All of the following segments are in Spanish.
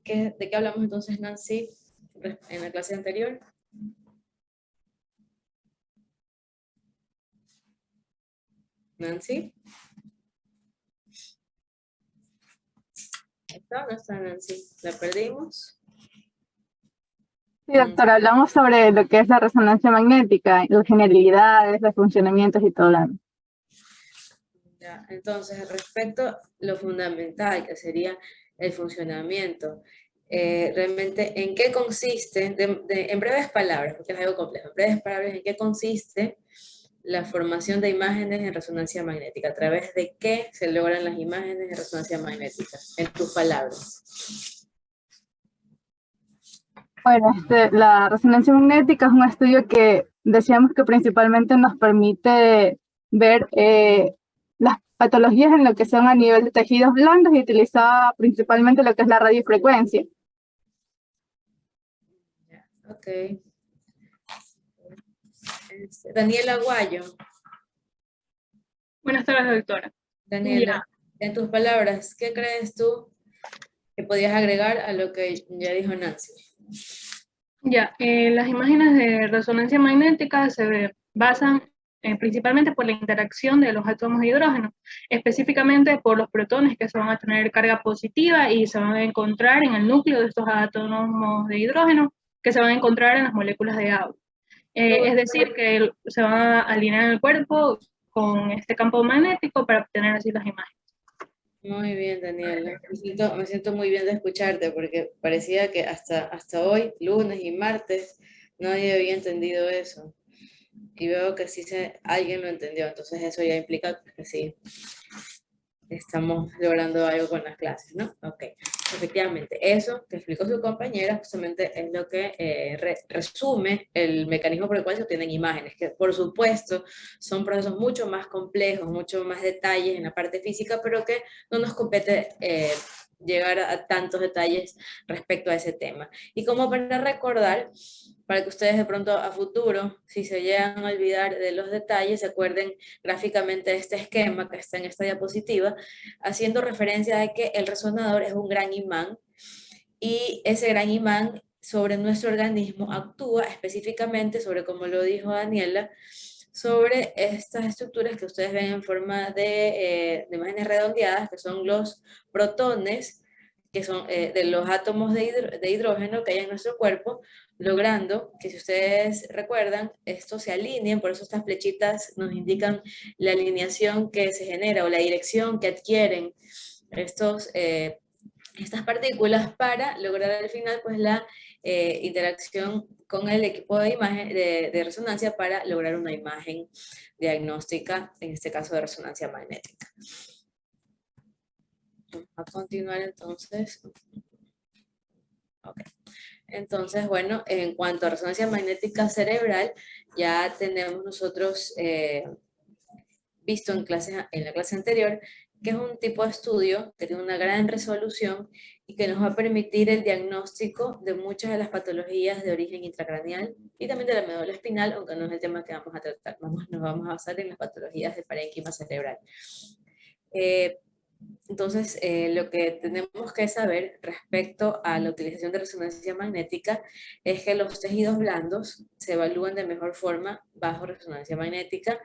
¿De qué hablamos entonces, Nancy, en la clase anterior? Nancy. ¿Está o no está Nancy? ¿La perdimos? Sí, doctora, hablamos sobre lo que es la resonancia magnética, las generalidades, los funcionamientos y todo lo demás. Ya, entonces, respecto a lo fundamental, que sería el funcionamiento, realmente, ¿en qué consiste, en breves palabras, porque es algo complejo, en breves palabras, ¿en qué consiste la formación de imágenes en resonancia magnética? ¿A través de qué se logran las imágenes en resonancia magnética? En tus palabras. Bueno, la resonancia magnética es un estudio que decíamos que principalmente nos permite ver las patologías en lo que son a nivel de tejidos blandos y utiliza principalmente lo que es la radiofrecuencia. Ok. Daniela Aguayo. Buenas tardes, doctora. Daniela, en tus palabras, ¿qué crees tú que podías agregar a lo que ya dijo Nancy? Las imágenes de resonancia magnética se basan principalmente por la interacción de los átomos de hidrógeno, específicamente por los protones que se van a tener carga positiva y se van a encontrar en el núcleo de estos átomos de hidrógeno que se van a encontrar en las moléculas de agua. Es decir, que se van a alinear en el cuerpo con este campo magnético para obtener así las imágenes. Muy bien, Daniela. Me siento muy bien de escucharte porque parecía que hasta hoy, lunes y martes, nadie había entendido eso. Y veo que sí alguien lo entendió, entonces eso ya implica que sí estamos logrando algo con las clases, ¿no? Ok, efectivamente, eso que explicó su compañera justamente es lo que resume el mecanismo por el cual se obtienen imágenes, que por supuesto son procesos mucho más complejos, mucho más detalles en la parte física, pero que no nos compete llegar a tantos detalles respecto a ese tema. Y como para recordar, para que ustedes de pronto a futuro, si se llegan a olvidar de los detalles, se acuerden gráficamente de este esquema que está en esta diapositiva, haciendo referencia a que el resonador es un gran imán y ese gran imán sobre nuestro organismo actúa específicamente sobre, como lo dijo Daniela, sobre estas estructuras que ustedes ven en forma de imágenes redondeadas, que son los protones, que son de los átomos de hidrógeno que hay en nuestro cuerpo, logrando que, si ustedes recuerdan, estos se alineen, por eso estas flechitas nos indican la alineación que se genera o la dirección que adquieren estas partículas para lograr al final pues la interacción con el equipo de imagen de resonancia para lograr una imagen diagnóstica, en este caso de resonancia magnética. Vamos a continuar entonces. Okay. Entonces, bueno, en cuanto a resonancia magnética cerebral, ya tenemos nosotros visto en la clase anterior, que es un tipo de estudio que tiene una gran resolución y que nos va a permitir el diagnóstico de muchas de las patologías de origen intracraneal y también de la médula espinal, aunque no es el tema que vamos a tratar. Nos vamos a basar en las patologías de parénquima cerebral. Entonces, lo que tenemos que saber respecto a la utilización de resonancia magnética es que los tejidos blandos se evalúan de mejor forma bajo resonancia magnética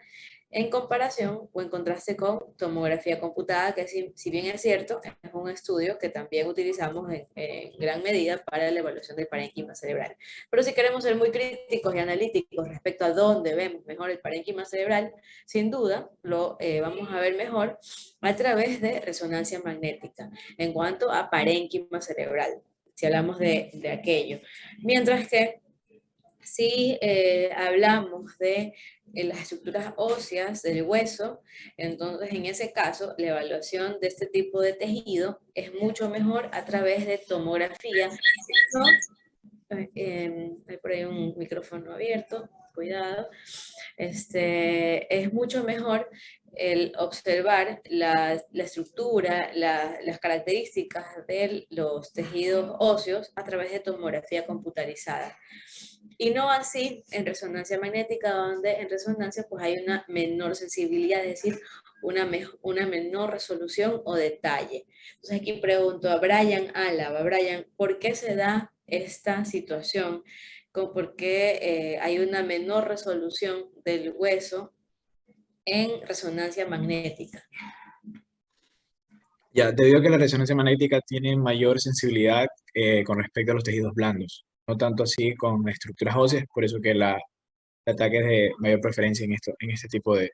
en comparación o en contraste con tomografía computada, que si bien es cierto, es un estudio que también utilizamos en gran medida para la evaluación del parénquima cerebral. Pero si queremos ser muy críticos y analíticos respecto a dónde vemos mejor el parénquima cerebral, sin duda lo vamos a ver mejor a través de resonancia magnética, en cuanto a parénquima cerebral, si hablamos de aquello. Mientras que si hablamos de las estructuras óseas del hueso, entonces en ese caso la evaluación de este tipo de tejido es mucho mejor a través de tomografía. Hay por ahí un micrófono abierto, cuidado. Es mucho mejor el observar la estructura, las características de los tejidos óseos a través de tomografía computarizada. Y no así en resonancia magnética, donde en resonancia pues hay una menor sensibilidad, es decir, una menor resolución o detalle. Entonces aquí pregunto a Brian Álava. Brian, ¿por qué se da esta situación? ¿Por qué hay una menor resolución del hueso en resonancia magnética? Ya, debido a que la resonancia magnética tiene mayor sensibilidad con respecto a los tejidos blandos, no tanto así con estructuras óseas, por eso que el ataque es de mayor preferencia en este tipo de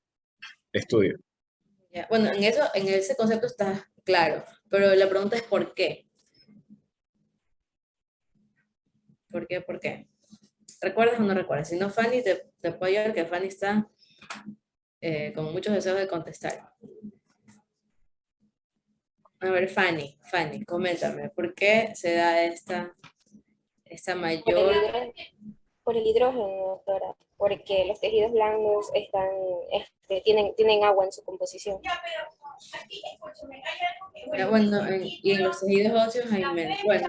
estudio. Ya, bueno, en ese concepto está claro, pero la pregunta es ¿por qué? ¿Por qué? ¿Por qué? ¿Recuerdas o no recuerdas? Si no, Fanny, te puedo ayudar, que Fanny está con muchos deseos de contestar. A ver, Fanny, coméntame, ¿por qué se da esta mayor... Por el hidrógeno, doctora, porque los tejidos blandos tienen agua en su composición. Bueno, y en los tejidos óseos hay menos. Bueno,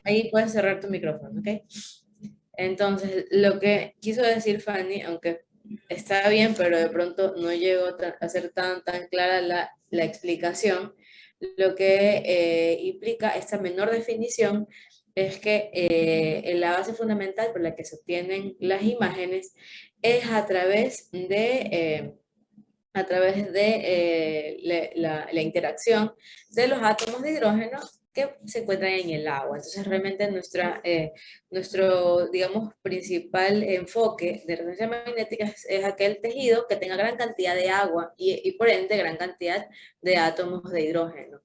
ahí puedes cerrar tu micrófono, ¿ok? Entonces, lo que quiso decir Fanny, aunque está bien, pero de pronto no llegó a ser tan clara la explicación, lo que implica esta menor definición es que la base fundamental por la que se obtienen las imágenes es a través de la interacción de los átomos de hidrógeno que se encuentran en el agua. Entonces, realmente nuestro, digamos, principal enfoque de resonancia magnética es aquel tejido que tenga gran cantidad de agua y por ende gran cantidad de átomos de hidrógeno.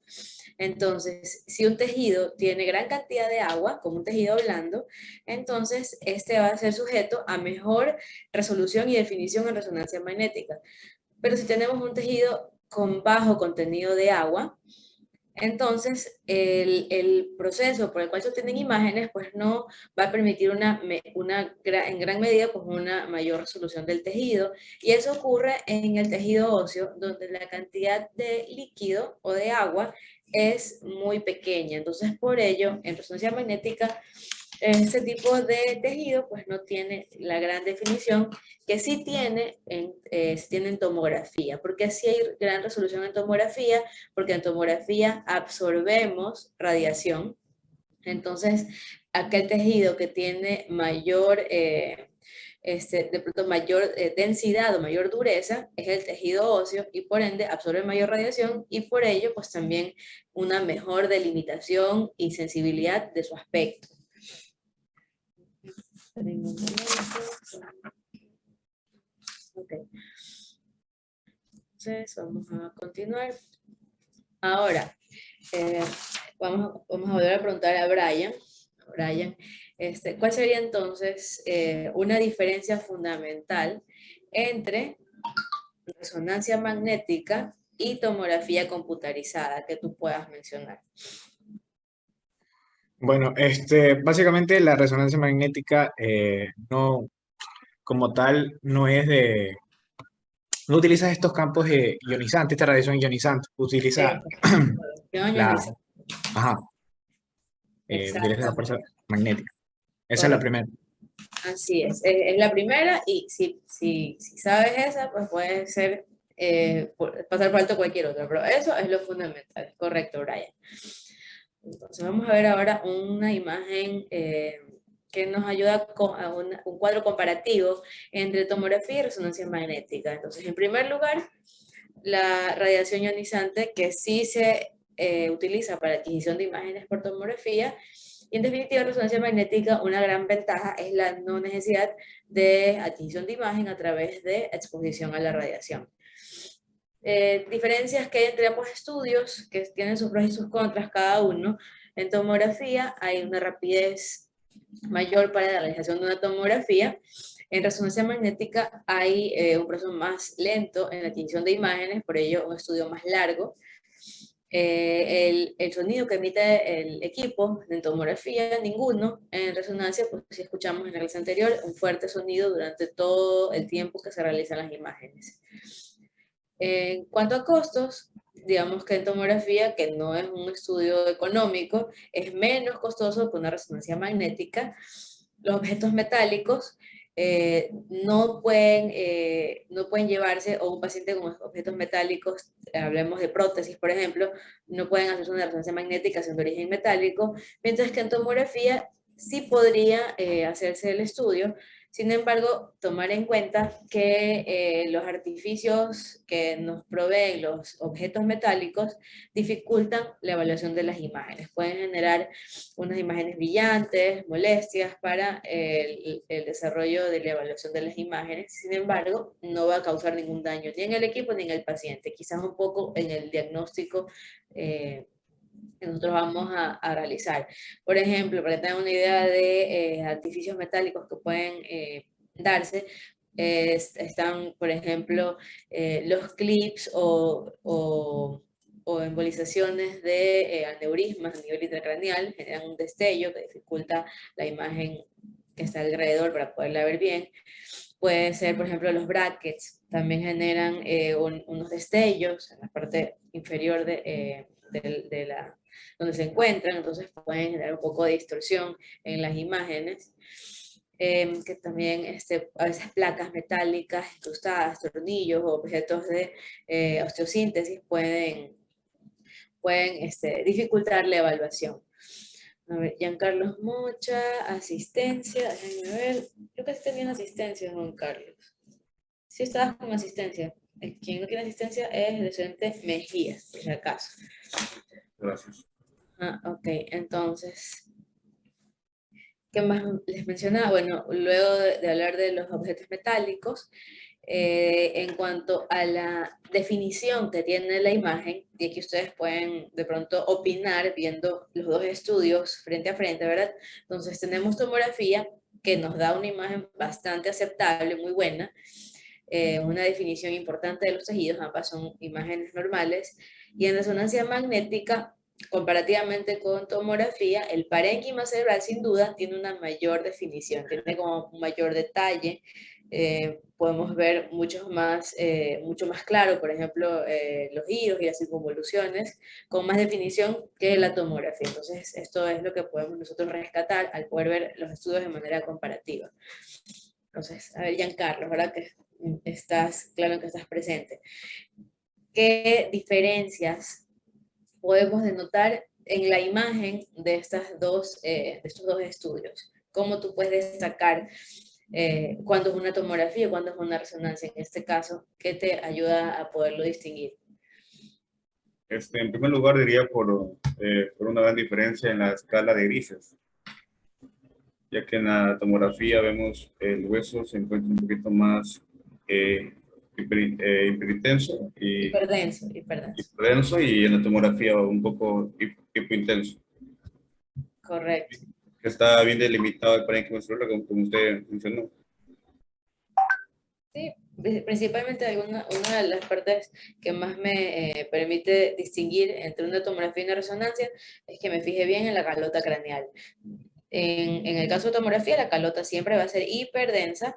Entonces, si un tejido tiene gran cantidad de agua, como un tejido blando, entonces este va a ser sujeto a mejor resolución y definición en resonancia magnética. Pero si tenemos un tejido con bajo contenido de agua, entonces el proceso por el cual se obtienen imágenes pues no va a permitir en gran medida pues una mayor resolución del tejido, y eso ocurre en el tejido óseo donde la cantidad de líquido o de agua es muy pequeña. Entonces por ello en resonancia magnética este tipo de tejido pues no tiene la gran definición que sí tiene en tomografía. Porque sí hay gran resolución en tomografía, porque en tomografía absorbemos radiación. Entonces, aquel tejido que tiene mayor, de pronto mayor densidad o mayor dureza es el tejido óseo, y por ende absorbe mayor radiación y por ello pues también una mejor delimitación y sensibilidad de su aspecto. Ok. Entonces, vamos a continuar. Ahora, vamos a volver a preguntar a Brian. ¿Cuál sería entonces una diferencia fundamental entre resonancia magnética y tomografía computarizada que tú puedas mencionar? Bueno, básicamente la resonancia magnética no, como tal, no utiliza estos campos ionizantes, esta radiación ionizante, utiliza ajá, utiliza la fuerza magnética. Esa es la primera. Así es la primera, y si sabes esa, pues puede ser pasar por alto cualquier otra, pero eso es lo fundamental, correcto, Brian. Entonces vamos a ver ahora una imagen que nos ayuda a un cuadro comparativo entre tomografía y resonancia magnética. Entonces, en primer lugar, la radiación ionizante, que sí se utiliza para adquisición de imágenes por tomografía, y en definitiva, la resonancia magnética, una gran ventaja es la no necesidad de adquisición de imagen a través de exposición a la radiación. Diferencias que hay entre ambos estudios, que tienen sus pros y sus contras cada uno. En tomografía hay una rapidez mayor para la realización de una tomografía. En resonancia magnética hay un proceso más lento en la adquisición de imágenes, por ello un estudio más largo. El sonido que emite el equipo en tomografía, ninguno. En resonancia, pues si escuchamos en la clase anterior, un fuerte sonido durante todo el tiempo que se realizan las imágenes. En cuanto a costos, digamos que en tomografía, que no es un estudio económico, es menos costoso que una resonancia magnética. Los objetos metálicos no pueden llevarse, o un paciente con objetos metálicos, hablemos de prótesis, por ejemplo, no pueden hacerse una resonancia magnética siendo de origen metálico, mientras que en tomografía sí podría hacerse el estudio. Sin embargo, tomar en cuenta que los artificios que nos proveen los objetos metálicos dificultan la evaluación de las imágenes. Pueden generar unas imágenes brillantes, molestias para el desarrollo de la evaluación de las imágenes. Sin embargo, no va a causar ningún daño ni en el equipo ni en el paciente. Quizás un poco en el diagnóstico que nosotros vamos a realizar. Por ejemplo, para que tengan una idea de artificios metálicos que pueden darse, están, por ejemplo, los clips o embolizaciones de aneurismas a nivel intracraneal, generan un destello que dificulta la imagen que está alrededor para poderla ver bien. Puede ser, por ejemplo, los brackets, también generan unos destellos en la parte inferior de la, donde se encuentran, entonces pueden generar un poco de distorsión en las imágenes. Que también a veces placas metálicas incrustadas, tornillos o objetos de osteosíntesis pueden dificultar la evaluación. A ver, Giancarlos Mocha, asistencia, déjenme ver, creo que sí tenían asistencia, Juan Carlos. Sí estabas con asistencia. Quien no tiene asistencia es el estudiante Mejía, por si acaso. Gracias. Ok, entonces, ¿qué más les mencionaba? Bueno, luego de hablar de los objetos metálicos, en cuanto a la definición que tiene la imagen, y aquí ustedes pueden de pronto opinar viendo los dos estudios frente a frente, ¿verdad? Entonces tenemos tomografía que nos da una imagen bastante aceptable, muy buena, una definición importante de los tejidos, ambas son imágenes normales, y en resonancia magnética, comparativamente con tomografía, el parénquima cerebral sin duda tiene una mayor definición, tiene como un mayor detalle, podemos ver mucho más claro, por ejemplo, los giros y las circunvoluciones, con más definición que la tomografía. Entonces, esto es lo que podemos nosotros rescatar al poder ver los estudios de manera comparativa. Entonces, a ver, Giancarlo, ¿verdad? Que estás, claro que estás presente. ¿Qué diferencias podemos denotar en la imagen de estos dos estudios? ¿Cómo tú puedes destacar cuándo es una tomografía, cuándo es una resonancia en este caso? ¿Qué te ayuda a poderlo distinguir? En primer lugar, diría por una gran diferencia en la escala de grises, ya que en la tomografía vemos el hueso se encuentra un poquito más hipertenso hiperdenso, y en la tomografía un poco hipointenso. Correcto. Que está bien delimitado el parénquima cerebral, como usted mencionó. Sí, principalmente una de las partes que más me permite distinguir entre una tomografía y una resonancia es que me fije bien en la calota craneal. En el caso de tomografía, la calota siempre va a ser hiperdensa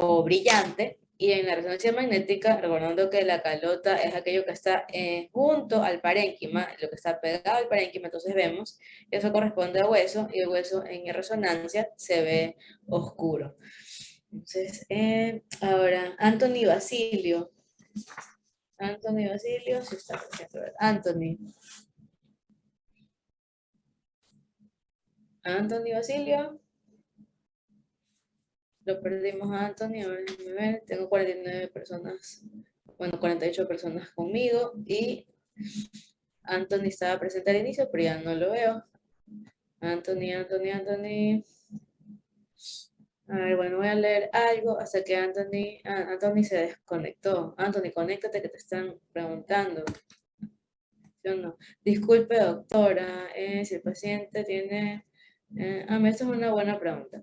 o brillante, y en la resonancia magnética, recordando que la calota es aquello que está junto al parénquima, lo que está pegado al parénquima, entonces vemos que eso corresponde a hueso, y el hueso en resonancia se ve oscuro. Entonces, ahora, Anthony Basilio, si está presente, ¿verdad? Anthony Basilio, lo perdimos a Anthony, a ver, déjame ver, tengo 49 personas, bueno, 48 personas conmigo, y Anthony estaba presente al inicio, pero ya no lo veo. Anthony. A ver, bueno, voy a leer algo hasta que Anthony se desconectó. Anthony, conéctate que te están preguntando. ¿Sí o no? Disculpe, doctora, si el paciente tiene... esto es una buena pregunta.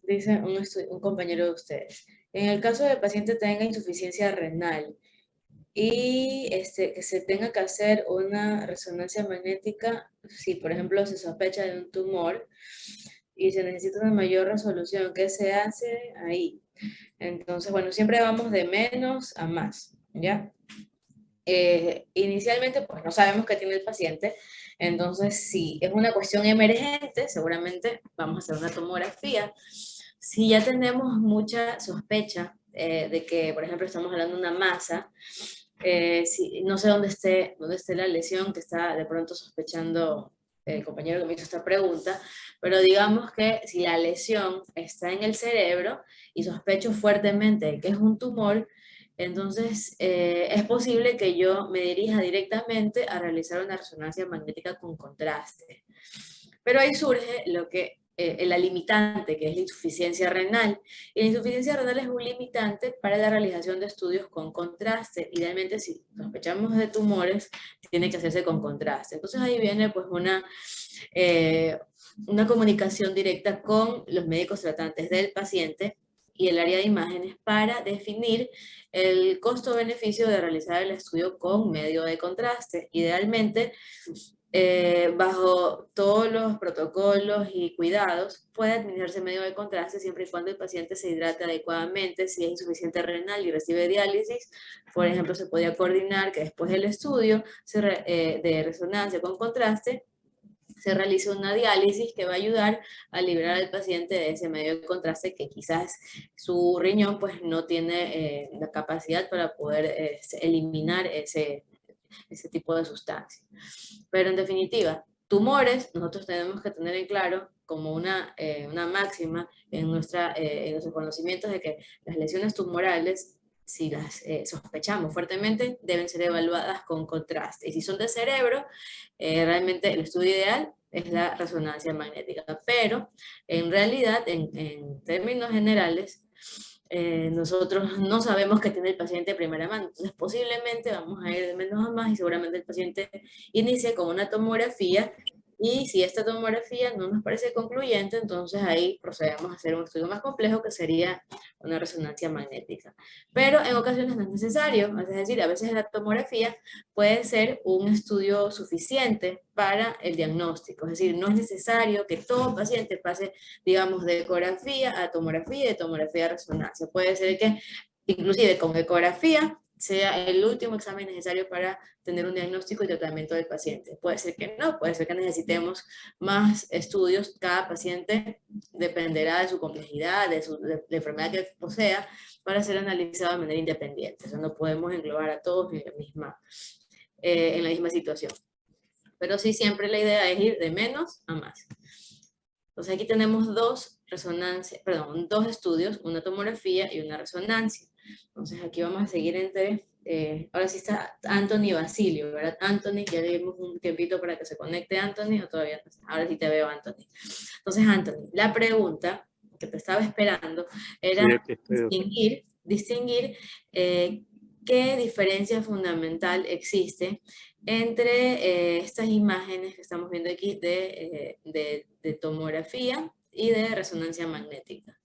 Dice un compañero de ustedes. En el caso del paciente tenga insuficiencia renal y que se tenga que hacer una resonancia magnética, si por ejemplo se sospecha de un tumor y se necesita una mayor resolución, ¿qué se hace ahí? Entonces, bueno, siempre vamos de menos a más, ¿ya? Inicialmente, pues no sabemos qué tiene el paciente, entonces si es una cuestión emergente, seguramente vamos a hacer una tomografía. si ya tenemos mucha sospecha de que, por ejemplo, estamos hablando de una masa, no sé dónde esté la lesión que está de pronto sospechando el compañero que me hizo esta pregunta, pero digamos que si la lesión está en el cerebro y sospecho fuertemente que es un tumor, entonces es posible que yo me dirija directamente a realizar una resonancia magnética con contraste. Pero ahí surge la limitante, que es la insuficiencia renal. Y la insuficiencia renal es un limitante para la realización de estudios con contraste. Idealmente, si sospechamos de tumores, tiene que hacerse con contraste. Entonces ahí viene pues una comunicación directa con los médicos tratantes del paciente y el área de imágenes para definir el costo-beneficio de realizar el estudio con medio de contraste. Idealmente, bajo todos los protocolos y cuidados, puede administrarse medio de contraste siempre y cuando el paciente se hidrate adecuadamente. Si es insuficiente renal y recibe diálisis, por ejemplo, se podría coordinar que después del estudio de resonancia con contraste, se realice una diálisis que va a ayudar a liberar al paciente de ese medio de contraste que quizás su riñón pues no tiene la capacidad para poder eliminar ese tipo de sustancias. Pero en definitiva, tumores, nosotros tenemos que tener en claro como una máxima en nuestros conocimientos de que las lesiones tumorales, si las sospechamos fuertemente, deben ser evaluadas con contraste. Y si son de cerebro, realmente el estudio ideal es la resonancia magnética. Pero en realidad, en términos generales, nosotros no sabemos qué tiene el paciente de primera mano. Entonces posiblemente vamos a ir de menos a más y seguramente el paciente inicie con una tomografía, y si esta tomografía no nos parece concluyente, entonces ahí procedemos a hacer un estudio más complejo que sería una resonancia magnética. Pero en ocasiones no es necesario, es decir, a veces la tomografía puede ser un estudio suficiente para el diagnóstico. Es decir, no es necesario que todo paciente pase, digamos, de ecografía a tomografía y de tomografía a resonancia. Puede ser que inclusive con ecografía sea el último examen necesario para tener un diagnóstico y tratamiento del paciente. Puede ser que no, puede ser que necesitemos más estudios. Cada paciente dependerá de su complejidad, de la enfermedad que posea, para ser analizado de manera independiente. O sea, no podemos englobar a todos en la misma situación. Pero sí, siempre la idea es ir de menos a más. Entonces aquí tenemos dos estudios, una tomografía y una resonancia. Entonces aquí vamos a seguir ahora sí está Anthony Basilio, ¿verdad? Anthony, ya le dimos un tiempito para que se conecte Anthony, o todavía no. Ahora sí te veo, Anthony. Entonces, Anthony, la pregunta que te estaba esperando era distinguir qué diferencia fundamental existe entre estas imágenes que estamos viendo aquí de tomografía y de resonancia magnética.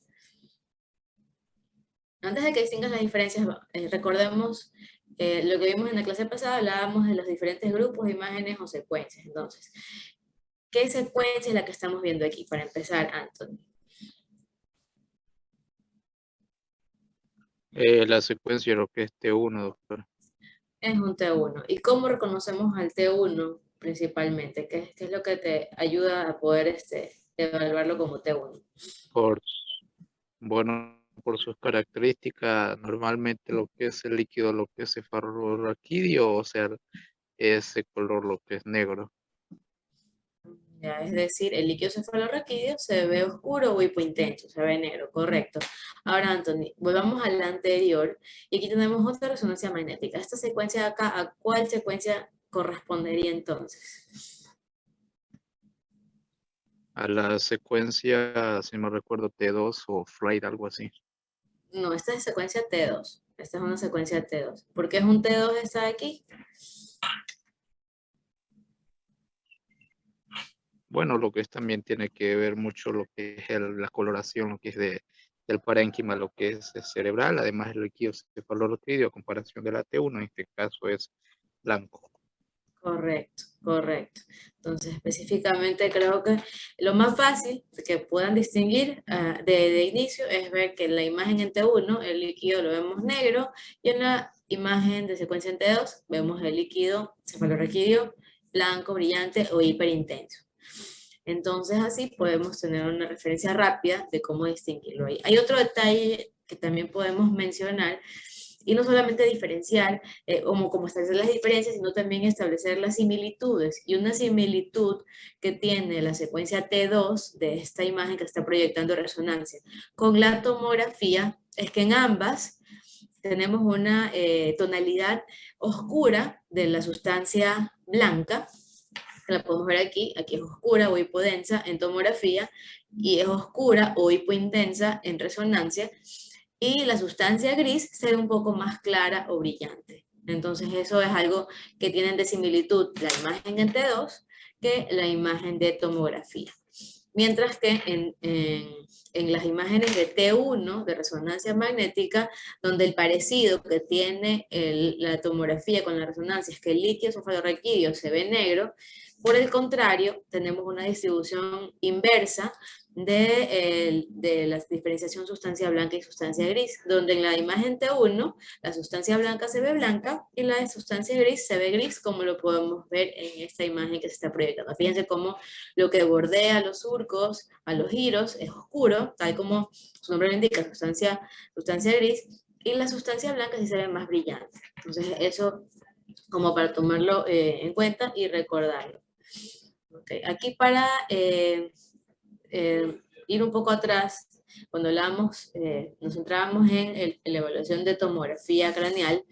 Antes de que distingas las diferencias, recordemos lo que vimos en la clase pasada. Hablábamos de los diferentes grupos de imágenes o secuencias. Entonces, ¿qué secuencia es la que estamos viendo aquí? Para empezar, Anthony. La secuencia, lo que es T1, doctor. Es un T1. ¿Y cómo reconocemos al T1 principalmente? ¿Qué es lo que te ayuda a poder evaluarlo como T1? Por sus características, normalmente lo que es el líquido, lo que es cefalorraquídeo, o sea, ese color, lo que es negro. Ya, es decir, el líquido cefalorraquídeo se ve oscuro o hipointenso, se ve negro, correcto. Ahora, Anthony, volvamos a la anterior, y aquí tenemos otra resonancia magnética. Esta secuencia de acá, ¿a cuál secuencia correspondería entonces? A la secuencia, si no recuerdo, T2 o Flight, algo así. No, esta es secuencia T2. Esta es una secuencia T2. ¿Por qué es un T2 esta de aquí? Bueno, lo que es también tiene que ver mucho lo que es la coloración, lo que es del parénquima, lo que es cerebral. Además, el líquido cefalorraquídeo, a comparación de la T1, en este caso es blanco. Correcto, correcto. Entonces, específicamente creo que lo más fácil que puedan distinguir de inicio es ver que en la imagen en T1 el líquido lo vemos negro, y en la imagen de secuencia en T2 vemos el líquido cefalorraquídeo blanco, brillante o hiperintenso. Entonces así podemos tener una referencia rápida de cómo distinguirlo ahí. Hay otro detalle que también podemos mencionar, y no solamente diferenciar, como establecer las diferencias, sino también establecer las similitudes. Y una similitud que tiene la secuencia T2 de esta imagen que está proyectando resonancia con la tomografía es que en ambas tenemos una tonalidad oscura de la sustancia blanca, que la podemos ver aquí es oscura o hipodensa en tomografía, y es oscura o hipointensa en resonancia, y la sustancia gris se ve un poco más clara o brillante. Entonces eso es algo que tienen de similitud la imagen en T2 que la imagen de tomografía. Mientras que en las imágenes de T1, de resonancia magnética, donde el parecido que tiene la tomografía con la resonancia es que el líquido cefalorraquídeo se ve negro, por el contrario, tenemos una distribución inversa de la diferenciación sustancia blanca y sustancia gris, donde en la imagen T1 la sustancia blanca se ve blanca y la sustancia gris se ve gris, como lo podemos ver en esta imagen que se está proyectando. Fíjense cómo lo que bordea a los surcos, a los giros, es oscuro, tal como su nombre lo indica, sustancia gris, y la sustancia blanca sí se ve más brillante. Entonces eso como para tomarlo en cuenta y recordarlo. Okay. Aquí para ir un poco atrás, cuando hablamos, nos centrábamos en la evaluación de tomografía craneal,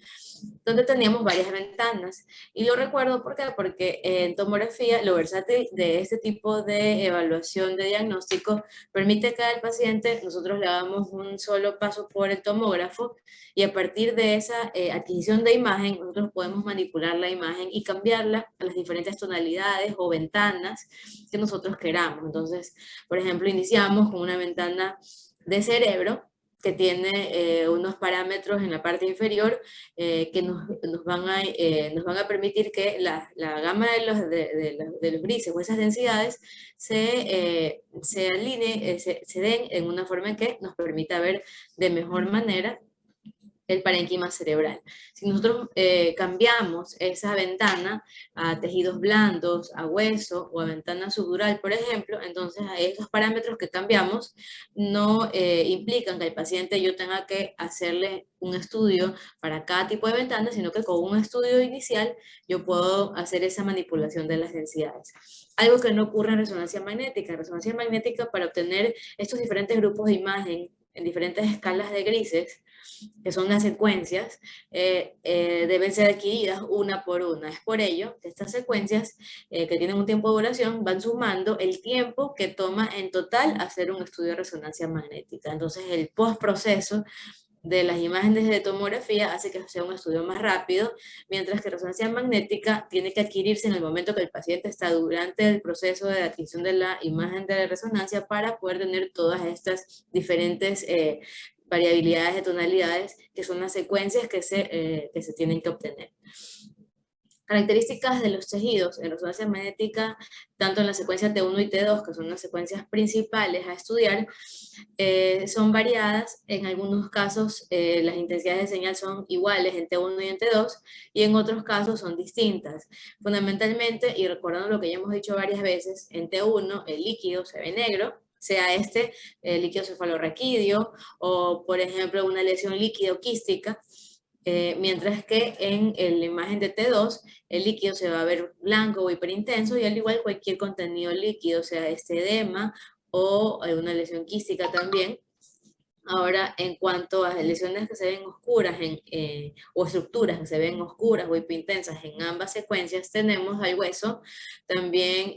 donde teníamos varias ventanas. Y lo recuerdo ¿por qué? Porque en tomografía lo versátil de este tipo de evaluación de diagnóstico permite que al paciente nosotros le damos un solo paso por el tomógrafo y a partir de esa adquisición de imagen nosotros podemos manipular la imagen y cambiarla a las diferentes tonalidades o ventanas que nosotros queramos. Entonces, por ejemplo, iniciamos con una ventana de cerebro que tiene unos parámetros en la parte inferior que nos van a permitir que la gama de los grises o esas densidades se alineen, se den en una forma en que nos permita ver de mejor manera el parénquima cerebral. Si nosotros cambiamos esa ventana a tejidos blandos, a hueso o a ventana subdural, por ejemplo, entonces esos parámetros que cambiamos no implican que al paciente yo tenga que hacerle un estudio para cada tipo de ventana, sino que con un estudio inicial yo puedo hacer esa manipulación de las densidades. Algo que no ocurre en resonancia magnética. En resonancia magnética, para obtener estos diferentes grupos de imagen en diferentes escalas de grises, que son las secuencias, deben ser adquiridas una por una. Es por ello que estas secuencias que tienen un tiempo de duración van sumando el tiempo que toma en total hacer un estudio de resonancia magnética. Entonces el postproceso de las imágenes de tomografía hace que sea un estudio más rápido, mientras que resonancia magnética tiene que adquirirse en el momento que el paciente está durante el proceso de adquisición de la imagen de resonancia para poder tener todas estas diferentes variabilidades de tonalidades que son las secuencias que se tienen que obtener. Características de los tejidos en resonancia magnética, tanto en la secuencia T1 y T2, que son las secuencias principales a estudiar, son variadas. En algunos casos las intensidades de señal son iguales en T1 y en T2, y en otros casos son distintas. Fundamentalmente, y recordando lo que ya hemos dicho varias veces, en T1 el líquido se ve negro, sea líquido cefalorraquídeo o, por ejemplo, una lesión líquido-quística, mientras que en la imagen de T2 el líquido se va a ver blanco o hiperintenso, y al igual cualquier contenido líquido, sea edema o una lesión quística también. Ahora, en cuanto a lesiones que se ven oscuras o estructuras que se ven oscuras o hipointensas en ambas secuencias, tenemos al hueso, también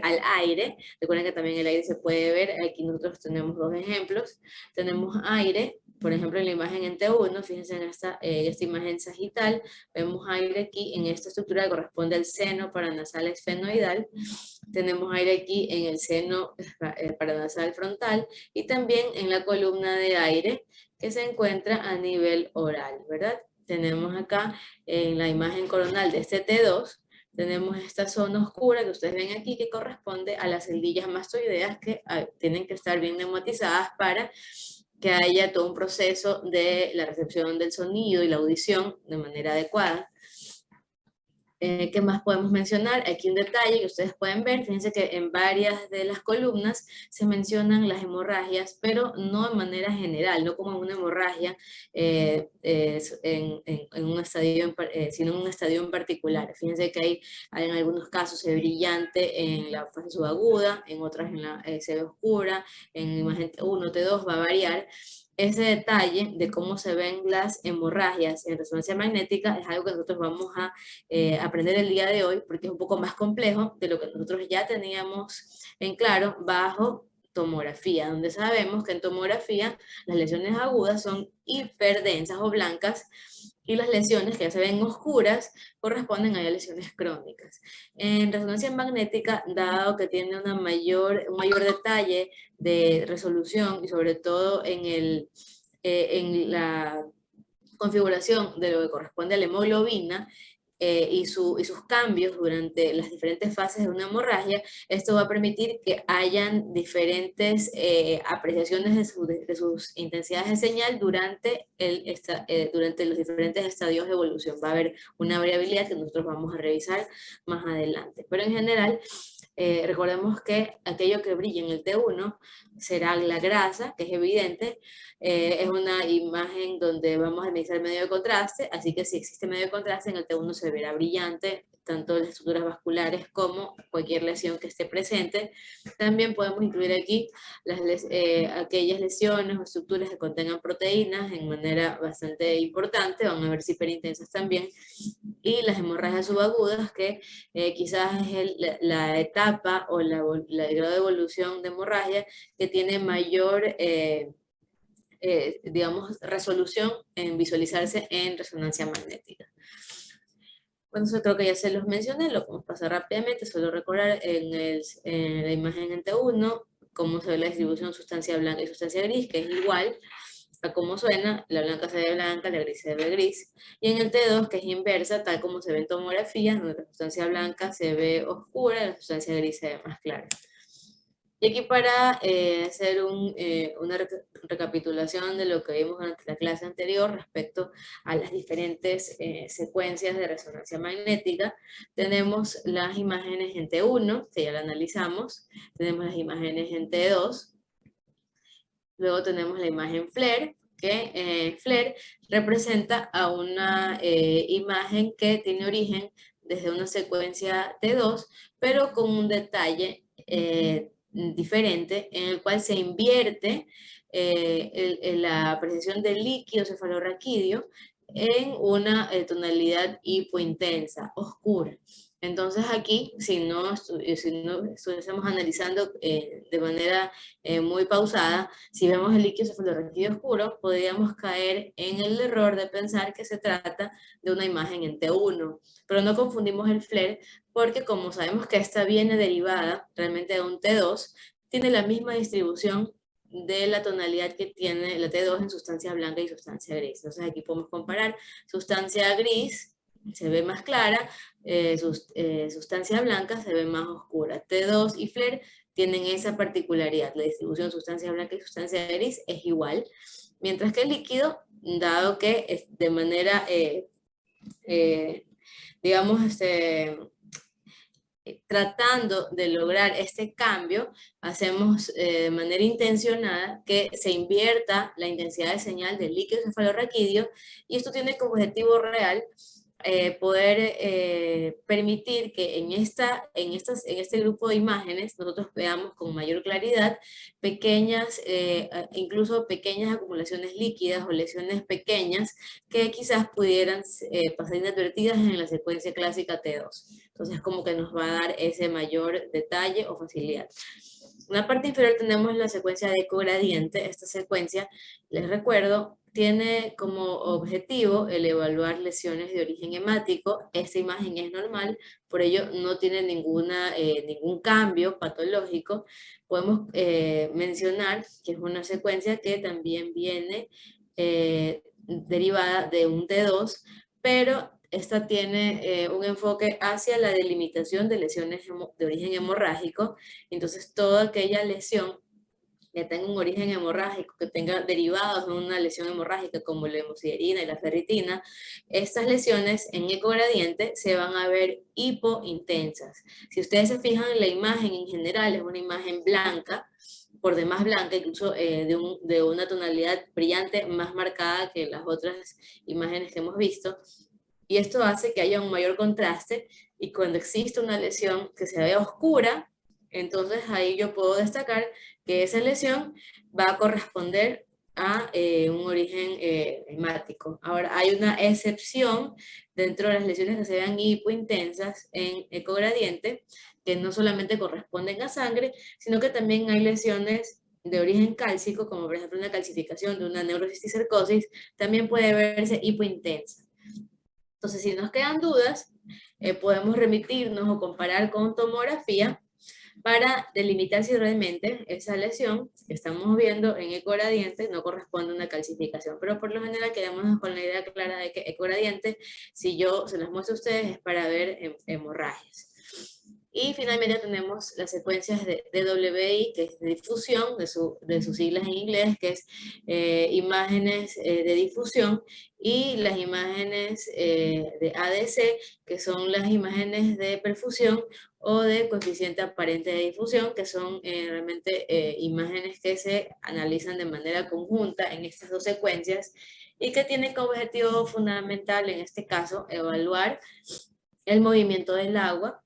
al aire. Recuerden que también el aire se puede ver. Aquí nosotros tenemos dos ejemplos. Tenemos aire, por ejemplo, en la imagen en T1, fíjense en esta imagen sagital, vemos aire aquí en esta estructura que corresponde al seno paranasal esfenoidal. Tenemos aire aquí en el seno paranasal frontal y también en la columna de aire que se encuentra a nivel oral, ¿verdad? Tenemos acá en la imagen coronal de este T2, tenemos esta zona oscura que ustedes ven aquí que corresponde a las celdillas mastoideas que tienen que estar bien neumatizadas para que haya todo un proceso de la recepción del sonido y la audición de manera adecuada. ¿Qué más podemos mencionar? Aquí un detalle que ustedes pueden ver, fíjense que en varias de las columnas se mencionan las hemorragias, pero no de manera general, no como una hemorragia en un estadio, sino en un estadio en particular. Fíjense que hay en algunos casos se ve brillante en la fase subaguda, en otras se ve oscura, en imagen T1, T2 va a variar. Ese detalle de cómo se ven las hemorragias en resonancia magnética es algo que nosotros vamos a aprender el día de hoy, porque es un poco más complejo de lo que nosotros ya teníamos en claro bajo tomografía, donde sabemos que en tomografía las lesiones agudas son hiperdensas o blancas y las lesiones que ya se ven oscuras corresponden a lesiones crónicas. En resonancia magnética, dado que tiene un mayor detalle de resolución y sobre todo en la configuración de lo que corresponde a la hemoglobina, y sus cambios durante las diferentes fases de una hemorragia, esto va a permitir que hayan diferentes apreciaciones de sus intensidades de señal durante los diferentes estadios de evolución. Va a haber una variabilidad que nosotros vamos a revisar más adelante. Pero en general, recordemos que aquello que brilla en el T1 será la grasa, que es evidente. Es una imagen donde vamos a analizar el medio de contraste, así que si existe medio de contraste, en el T1 se verá brillante, tanto las estructuras vasculares como cualquier lesión que esté presente. También podemos incluir aquí aquellas lesiones o estructuras que contengan proteínas en manera bastante importante, van a verse hiperintensas también, y las hemorragias subagudas, que quizás es la etapa o el grado de evolución de hemorragia que tiene mayor digamos, resolución en visualizarse en resonancia magnética. Bueno, eso creo que ya se los mencioné, lo podemos pasar rápidamente, solo recordar en la imagen en T1 cómo se ve la distribución sustancia blanca y sustancia gris, que es igual a cómo suena, la blanca se ve blanca, la gris se ve gris, y en el T2, que es inversa, tal como se ve en tomografía, donde la sustancia blanca se ve oscura y la sustancia gris se ve más clara. Y aquí para hacer una recapitulación de lo que vimos durante la clase anterior respecto a las diferentes secuencias de resonancia magnética, tenemos las imágenes en T1, que ya la analizamos, tenemos las imágenes en T2, luego tenemos la imagen FLAIR, que FLAIR representa a una imagen que tiene origen desde una secuencia T2, pero con un detalle diferente, en el cual se invierte la apreciación del líquido cefalorraquídeo en una tonalidad hipointensa, oscura. Entonces aquí, si no estuviésemos analizando de manera muy pausada, si vemos el líquido cefalorraquídeo oscuro, podríamos caer en el error de pensar que se trata de una imagen en T1, pero no confundimos el FLAIR, porque como sabemos que esta viene derivada realmente de un T2, tiene la misma distribución de la tonalidad que tiene la T2 en sustancia blanca y sustancia gris. Entonces aquí podemos comparar sustancia gris, se ve más clara, sustancia blanca se ve más oscura. T2 y FLAIR tienen esa particularidad, la distribución sustancia blanca y sustancia gris es igual, mientras que el líquido, dado que es de manera, digamos, tratando de lograr este cambio, hacemos de manera intencionada que se invierta la intensidad de señal del líquido cefalorraquídeo, y esto tiene como objetivo real poder permitir que en este grupo de imágenes nosotros veamos con mayor claridad incluso pequeñas acumulaciones líquidas o lesiones pequeñas que quizás pudieran pasar inadvertidas en la secuencia clásica T2. Entonces como que nos va a dar ese mayor detalle o facilidad. En la parte inferior tenemos la secuencia de ecogradiente. Esta secuencia, les recuerdo, tiene como objetivo el evaluar lesiones de origen hemático. Esta imagen es normal, por ello no tiene ningún cambio patológico. Podemos mencionar que es una secuencia que también viene derivada de un T2, pero esta tiene un enfoque hacia la delimitación de lesiones de origen hemorrágico. Entonces toda aquella lesión que tenga un origen hemorrágico, que tenga derivados de una lesión hemorrágica como la hemosiderina y la ferritina, estas lesiones en ecogradiente se van a ver hipointensas. Si ustedes se fijan en la imagen en general, es una imagen blanca, por demás blanca, incluso de una tonalidad brillante más marcada que las otras imágenes que hemos visto, y esto hace que haya un mayor contraste, y cuando existe una lesión que se vea oscura, entonces ahí yo puedo destacar que esa lesión va a corresponder a un origen hemático. Ahora, hay una excepción dentro de las lesiones que se vean hipointensas en ecogradiente, que no solamente corresponden a sangre, sino que también hay lesiones de origen cálcico, como por ejemplo una calcificación de una neurocisticercosis, también puede verse hipointensa. Entonces, si nos quedan dudas, podemos remitirnos o comparar con tomografía para delimitar si realmente esa lesión que estamos viendo en ecogradiente no corresponde a una calcificación. Pero por lo general quedémonos con la idea clara de que ecogradiente, si yo se las muestro a ustedes, es para ver hemorragias. Y finalmente tenemos las secuencias de DWI, que es de difusión, de sus siglas en inglés, que es imágenes de difusión, y las imágenes de ADC, que son las imágenes de perfusión o de coeficiente aparente de difusión, que son realmente imágenes que se analizan de manera conjunta en estas dos secuencias y que tienen como objetivo fundamental, en este caso, evaluar el movimiento del agua.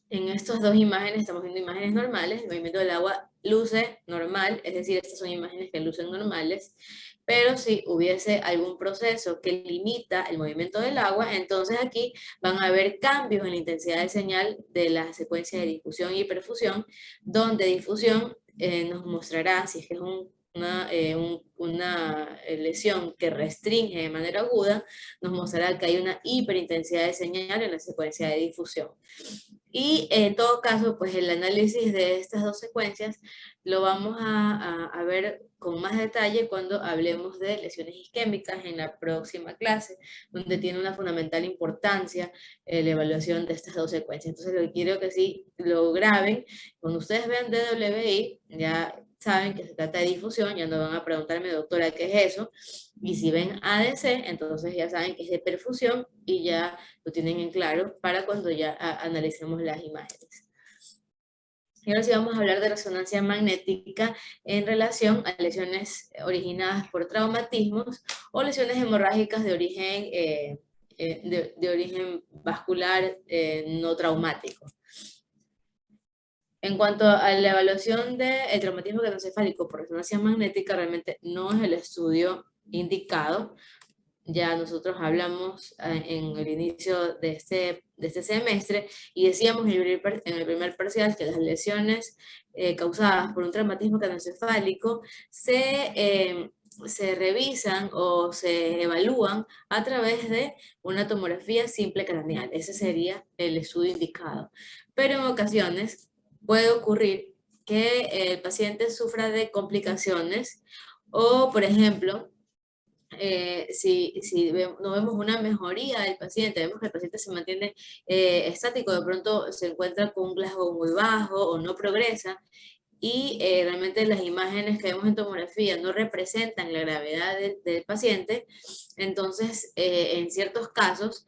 En estas dos imágenes estamos viendo imágenes normales, el movimiento del agua luce normal, es decir, estas son imágenes que lucen normales, pero si hubiese algún proceso que limita el movimiento del agua, entonces aquí van a haber cambios en la intensidad de señal de la secuencia de difusión y perfusión, donde difusión nos mostrará si es que es una lesión que restringe de manera aguda, nos mostrará que hay una hiperintensidad de señal en la secuencia de difusión. Y en todo caso, pues el análisis de estas dos secuencias lo vamos a ver con más detalle cuando hablemos de lesiones isquémicas en la próxima clase, donde tiene una fundamental importancia la evaluación de estas dos secuencias. Entonces, lo que quiero que sí lo graben, cuando ustedes vean DWI, ya saben que se trata de difusión, ya no van a preguntarme, doctora, ¿qué es eso? Y si ven ADC, entonces ya saben que es de perfusión y ya lo tienen en claro para cuando ya analicemos las imágenes. Y ahora sí vamos a hablar de resonancia magnética en relación a lesiones originadas por traumatismos o lesiones hemorrágicas de origen vascular no traumático. En cuanto a la evaluación del traumatismo craneoencefálico por resonancia magnética, realmente no es el estudio indicado. Ya nosotros hablamos en el inicio de este semestre y decíamos en el primer parcial que las lesiones causadas por un traumatismo craneoencefálico se revisan o se evalúan a través de una tomografía simple craneal. Ese sería el estudio indicado. Pero en ocasiones puede ocurrir que el paciente sufra de complicaciones o, por ejemplo, si no vemos una mejoría del paciente, vemos que el paciente se mantiene estático, de pronto se encuentra con un Glasgow muy bajo o no progresa, y realmente las imágenes que vemos en tomografía no representan la gravedad del paciente, entonces en ciertos casos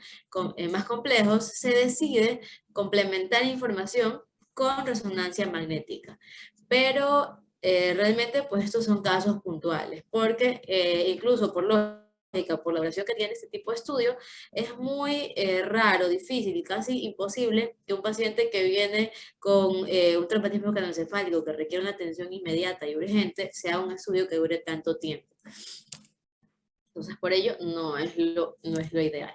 más complejos se decide complementar información con resonancia magnética. Pero realmente pues estos son casos puntuales, porque incluso por lógica, por la duración que tiene este tipo de estudio, es muy raro, difícil y casi imposible que un paciente que viene con un traumatismo craneoencefálico que requiere una atención inmediata y urgente, sea un estudio que dure tanto tiempo. Entonces por ello no es lo ideal.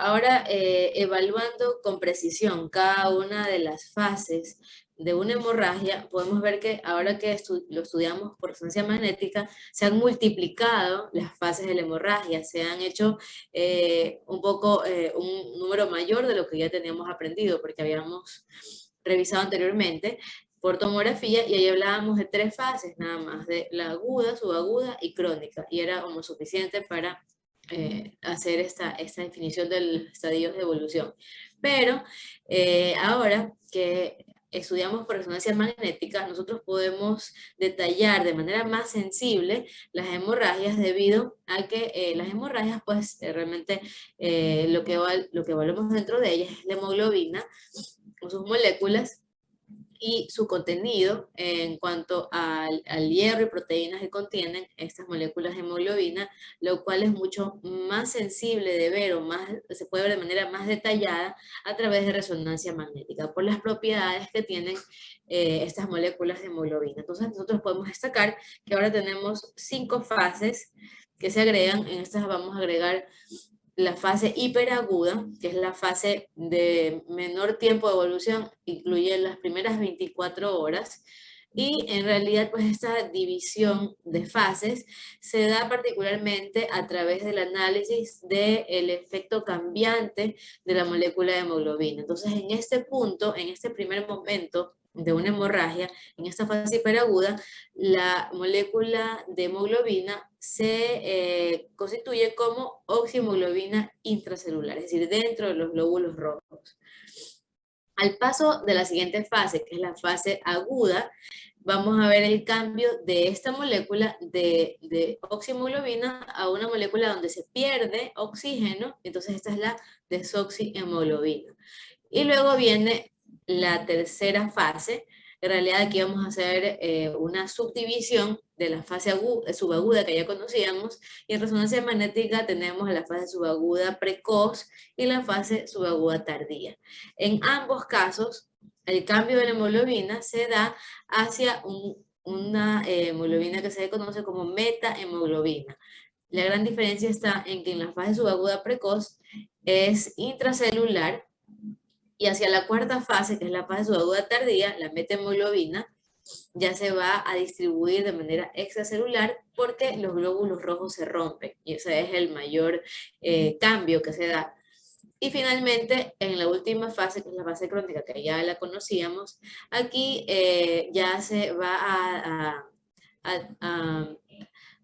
Ahora, evaluando con precisión cada una de las fases de una hemorragia, podemos ver que ahora que lo estudiamos por resonancia magnética, se han multiplicado las fases de la hemorragia, se han hecho un número mayor de lo que ya teníamos aprendido, porque habíamos revisado anteriormente por tomografía, y ahí hablábamos de 3 fases nada más, de la aguda, subaguda y crónica, y era como suficiente para hacer esta definición de los estadios de evolución. Pero ahora que estudiamos por resonancia magnética, nosotros podemos detallar de manera más sensible las hemorragias debido a que las hemorragias, pues realmente lo que evaluamos dentro de ellas es la hemoglobina con sus moléculas y su contenido en cuanto al hierro y proteínas que contienen estas moléculas de hemoglobina, lo cual es mucho más sensible de ver o más, se puede ver de manera más detallada a través de resonancia magnética, por las propiedades que tienen estas moléculas de hemoglobina. Entonces nosotros podemos destacar que ahora tenemos 5 fases que se agregan, en estas vamos a agregar la fase hiperaguda, que es la fase de menor tiempo de evolución, incluye las primeras 24 horas, y en realidad pues esta división de fases se da particularmente a través del análisis del efecto cambiante de la molécula de hemoglobina. Entonces en este punto, en este primer momento de una hemorragia, en esta fase hiperaguda, la molécula de hemoglobina se constituye como oxihemoglobina intracelular, es decir, dentro de los glóbulos rojos. Al paso de la siguiente fase, que es la fase aguda, vamos a ver el cambio de esta molécula de oxihemoglobina a una molécula donde se pierde oxígeno, entonces esta es la desoxihemoglobina. Y luego viene la tercera fase. En realidad aquí vamos a hacer una subdivisión de la fase subaguda que ya conocíamos, y en resonancia magnética tenemos la fase subaguda precoz y la fase subaguda tardía. En ambos casos, el cambio de la hemoglobina se da hacia una hemoglobina que se conoce como metahemoglobina. La gran diferencia está en que en la fase subaguda precoz es intracelular, y hacia la cuarta fase, que es la fase subaguda tardía, la metahemoglobina ya se va a distribuir de manera extracelular porque los glóbulos rojos se rompen, y ese es el mayor cambio que se da. Y finalmente, en la última fase, que es la fase crónica, que ya la conocíamos, aquí ya se va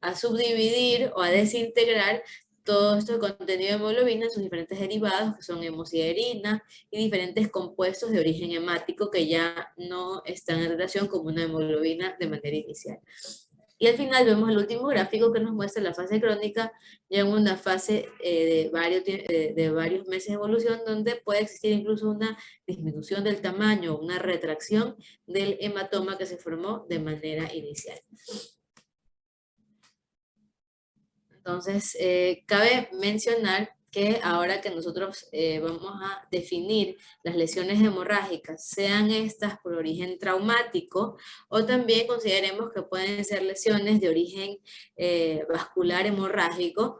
a subdividir o a desintegrar todo esto de contenido de hemoglobina en sus diferentes derivados, que son hemosiderina y diferentes compuestos de origen hemático que ya no están en relación con una hemoglobina de manera inicial. Y al final vemos el último gráfico que nos muestra la fase crónica, ya en una fase de varios meses de evolución, donde puede existir incluso una disminución del tamaño, una retracción del hematoma que se formó de manera inicial. Entonces, cabe mencionar que ahora que nosotros vamos a definir las lesiones hemorrágicas, sean estas por origen traumático o también consideremos que pueden ser lesiones de origen vascular hemorrágico,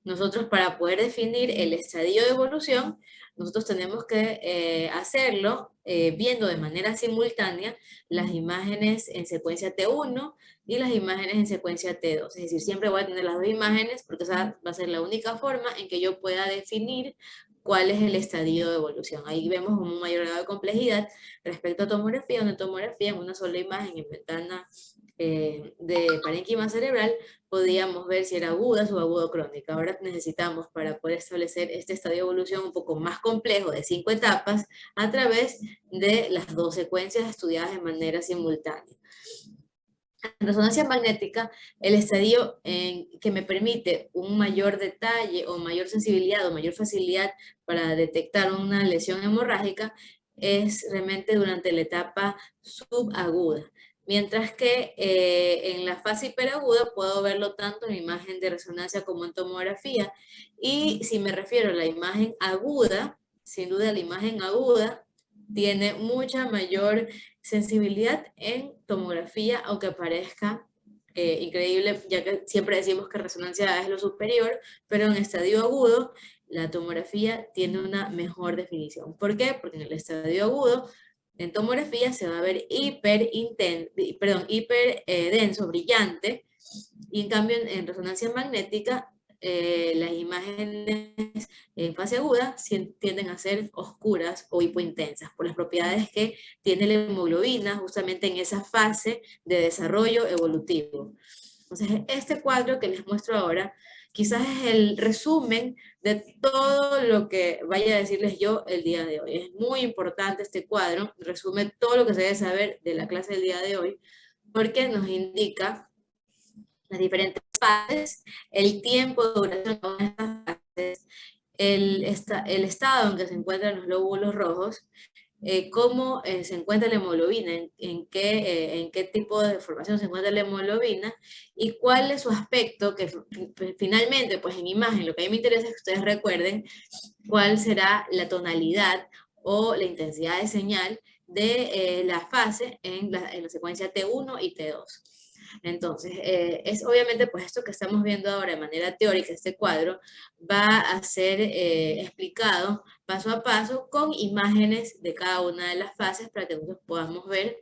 nosotros para poder definir el estadio de evolución, nosotros tenemos que hacerlo viendo de manera simultánea las imágenes en secuencia T1 y las imágenes en secuencia T2. Es decir, siempre voy a tener las dos imágenes porque esa va a ser la única forma en que yo pueda definir cuál es el estadio de evolución. Ahí vemos un mayor grado de complejidad respecto a tomografía, una tomografía en una sola imagen en ventana de parénquima cerebral, podíamos ver si era aguda, subaguda o crónica. Ahora necesitamos, para poder establecer este estadio de evolución un poco más complejo de 5 etapas, a través de las dos secuencias estudiadas de manera simultánea. En resonancia magnética, el estadio que me permite un mayor detalle o mayor sensibilidad o mayor facilidad para detectar una lesión hemorrágica es realmente durante la etapa subaguda. Mientras que en la fase hiperaguda puedo verlo tanto en imagen de resonancia como en tomografía. Y si me refiero a la imagen aguda, sin duda la imagen aguda tiene mucha mayor sensibilidad en tomografía, aunque parezca increíble, ya que siempre decimos que resonancia es lo superior, pero en estadio agudo la tomografía tiene una mejor definición. ¿Por qué? Porque en el estadio agudo, en tomografía se va a ver hiper denso, brillante, y en cambio en resonancia magnética las imágenes en fase aguda tienden a ser oscuras o hipointensas por las propiedades que tiene la hemoglobina justamente en esa fase de desarrollo evolutivo. Entonces, este cuadro que les muestro ahora quizás es el resumen de todo lo que vaya a decirles yo el día de hoy. Es muy importante este cuadro, resume todo lo que se debe saber de la clase del día de hoy, porque nos indica las diferentes fases, el tiempo de duración de estas fases, el estado en que se encuentran los glóbulos rojos, cómo se encuentra la hemoglobina, en qué tipo de formación se encuentra la hemoglobina y cuál es su aspecto, que finalmente, pues en imagen, lo que a mí me interesa es que ustedes recuerden cuál será la tonalidad o la intensidad de señal de la fase en la secuencia T1 y T2. Entonces, es obviamente pues esto que estamos viendo ahora de manera teórica, este cuadro, va a ser explicado paso a paso con imágenes de cada una de las fases para que nosotros podamos ver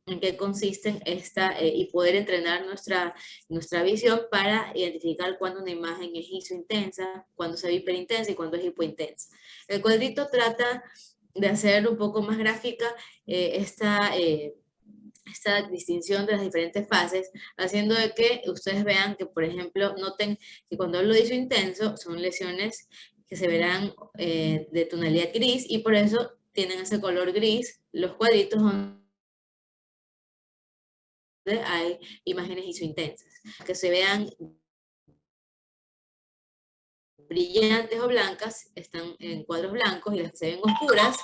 en qué consisten y poder entrenar nuestra visión para identificar cuándo una imagen es isointensa, cuándo se ve hiperintensa y cuándo es hipointensa. El cuadrito trata de hacer un poco más gráfica esta distinción de las diferentes fases, haciendo de que ustedes vean que, por ejemplo, noten que cuando hablo de isointenso son lesiones que se verán de tonalidad gris y por eso tienen ese color gris los cuadritos donde hay imágenes isointensas, que se vean brillantes o blancas están en cuadros blancos y las que se ven oscuras.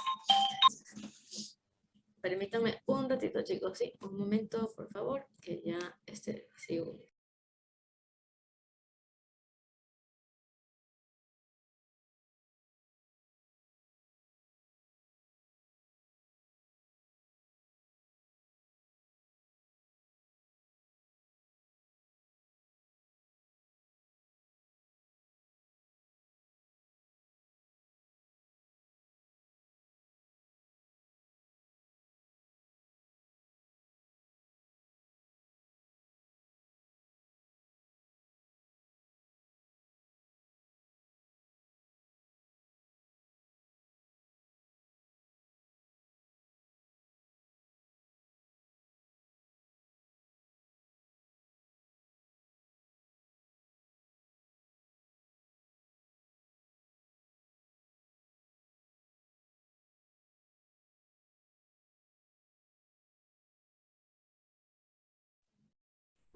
Permítanme un ratito, chicos, sí, un momento, por favor, que ya sigo.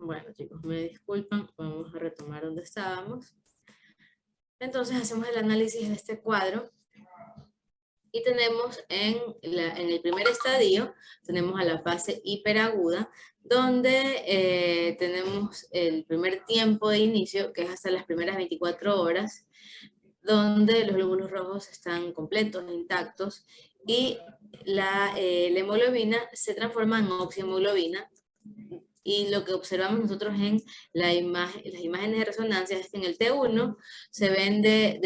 Bueno, chicos, me disculpan, vamos a retomar donde estábamos. Entonces hacemos el análisis de este cuadro y tenemos en el primer estadio, tenemos a la fase hiperaguda, donde tenemos el primer tiempo de inicio, que es hasta las primeras 24 horas, donde los glóbulos rojos están completos, intactos, y la hemoglobina se transforma en oxihemoglobina. Y lo que observamos nosotros en las imágenes de resonancia es que en el T1 se ven de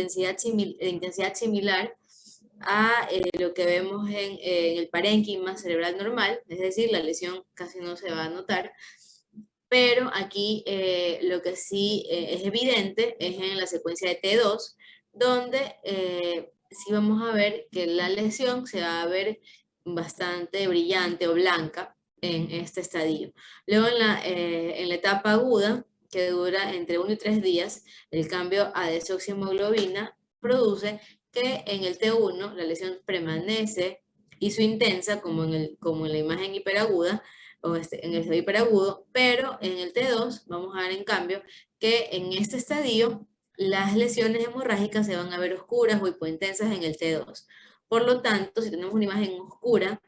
intensidad similar a lo que vemos en el parénquima cerebral normal, es decir, la lesión casi no se va a notar, pero aquí lo que sí es evidente es en la secuencia de T2, donde sí vamos a ver que la lesión se va a ver bastante brillante o blanca en este estadio. Luego en la etapa aguda, que dura entre 1 y 3 días, el cambio a desoxihemoglobina produce que en el T1 la lesión permanece isointensa como en la imagen hiperaguda, o en el estadio hiperagudo, pero en el T2 vamos a ver en cambio que en este estadio las lesiones hemorrágicas se van a ver oscuras o hipointensas en el T2. Por lo tanto, si tenemos una imagen oscura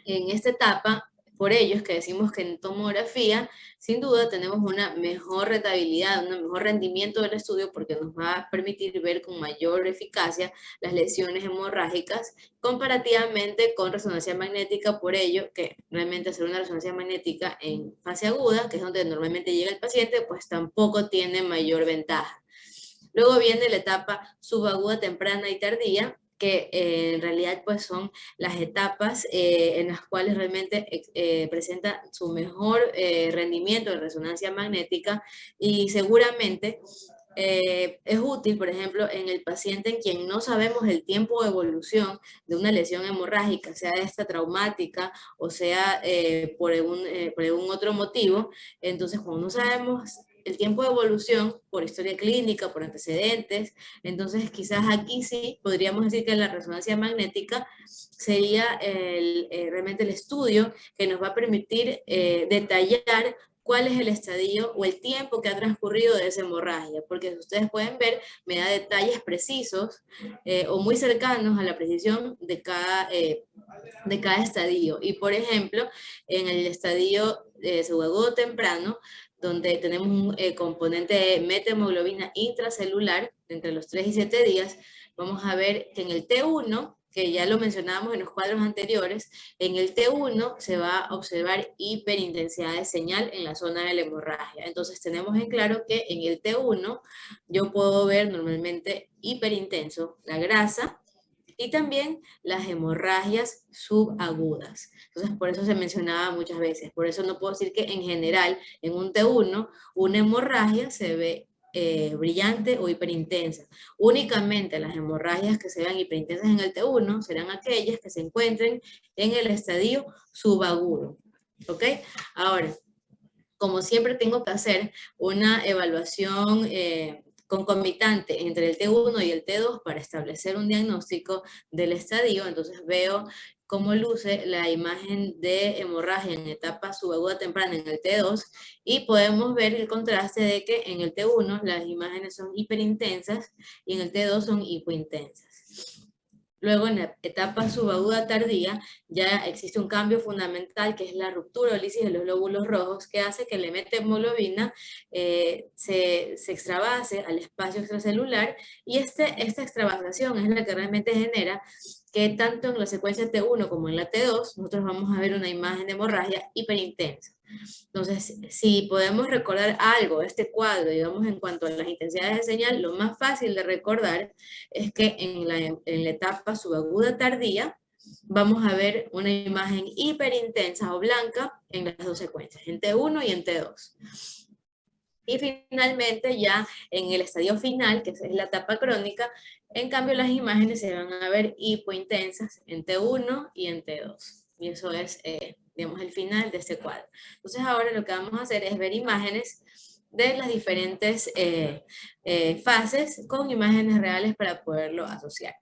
en esta etapa, por ello es que decimos que en tomografía, sin duda tenemos una mejor rentabilidad, un mejor rendimiento del estudio porque nos va a permitir ver con mayor eficacia las lesiones hemorrágicas comparativamente con resonancia magnética, por ello que realmente hacer una resonancia magnética en fase aguda, que es donde normalmente llega el paciente, pues tampoco tiene mayor ventaja. Luego viene la etapa subaguda, temprana y tardía, que en realidad pues son las etapas en las cuales realmente presenta su mejor rendimiento de resonancia magnética y seguramente es útil, por ejemplo, en el paciente en quien no sabemos el tiempo de evolución de una lesión hemorrágica, sea esta traumática o sea por algún otro motivo. Entonces, cuando no sabemos el tiempo de evolución por historia clínica, por antecedentes. Entonces quizás aquí sí podríamos decir que la resonancia magnética sería realmente el estudio que nos va a permitir detallar cuál es el estadio o el tiempo que ha transcurrido de esa hemorragia, porque ustedes pueden ver, me da detalles precisos o muy cercanos a la precisión de cada estadio. Y por ejemplo, en el estadio subagudo temprano, donde tenemos un componente de metahemoglobina intracelular entre los 3 y 7 días, vamos a ver que en el T1, que ya lo mencionábamos en los cuadros anteriores, en el T1 se va a observar hiperintensidad de señal en la zona de la hemorragia. Entonces tenemos en claro que en el T1 yo puedo ver normalmente hiperintenso la grasa y también las hemorragias subagudas. Entonces por eso se mencionaba muchas veces. Por eso no puedo decir que en general en un T1 una hemorragia se ve brillante o hiperintensa. Únicamente las hemorragias que se vean hiperintensas en el T1 serán aquellas que se encuentren en el estadio subagudo. ¿Ok? Ahora, como siempre tengo que hacer una evaluación concomitante entre el T1 y el T2 para establecer un diagnóstico del estadio, entonces veo cómo luce la imagen de hemorragia en etapa subaguda temprana en el T2 y podemos ver el contraste de que en el T1 las imágenes son hiperintensas y en el T2 son hipointensas. Luego, en la etapa subaguda tardía, ya existe un cambio fundamental que es la ruptura o lisis de los glóbulos rojos que hace que la metahemoglobina se extravase al espacio extracelular y esta extravasación es la que realmente genera que tanto en la secuencia T1 como en la T2 nosotros vamos a ver una imagen de hemorragia hiperintensa. Entonces, si podemos recordar algo de este cuadro, digamos, en cuanto a las intensidades de señal, lo más fácil de recordar es que en la etapa subaguda tardía vamos a ver una imagen hiperintensa o blanca en las dos secuencias, en T1 y en T2. Y finalmente ya en el estadio final, que es la etapa crónica, en cambio las imágenes se van a ver hipointensas en T1 y en T2. Y eso es, digamos, el final de este cuadro. Entonces ahora lo que vamos a hacer es ver imágenes de las diferentes fases con imágenes reales para poderlo asociar.